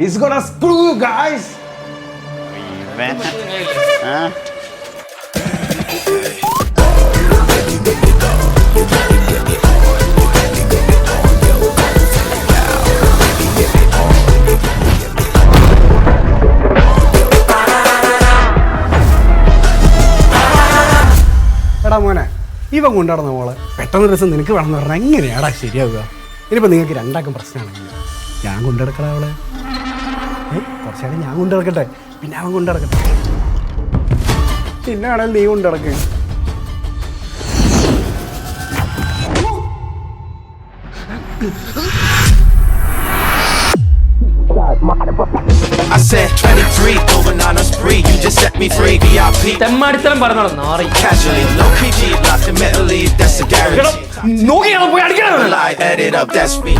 He's gonna screw you guys. എടാ മോനെ ഇവൻ കൊണ്ടുനടന്ന മോള് പെട്ടെന്ന് ഒരു ദിവസം നിനക്ക് വേണമെന്ന് പറഞ്ഞാൽ എങ്ങനെയാടാ ശരിയാവുക? ഇനിയിപ്പോൾ നിങ്ങൾക്ക് രണ്ടാക്കും പ്രശ്നമാണെങ്കിൽ ഞാൻ കൊണ്ടുനടക്കടാ അവളെ. കുറച്ചാണ് ഞാൻ കൊണ്ടുനടക്കട്ടെ, പിന്നെ അവൻ കൊണ്ടുനടക്കട്ടെ. പിന്നാണെങ്കിൽ നീ കൊണ്ടുനടക്ക്. I said 23 going on a spree. You just set me free. VIP. തെമ്മാടിത്തരം പറഞ്ഞോളാം നാറി. Casually, no PG, locked in mentally. That's a guarantee. നോക്കിയാണ് പോയി അടിക്കണം. Lie, add it up, that's me.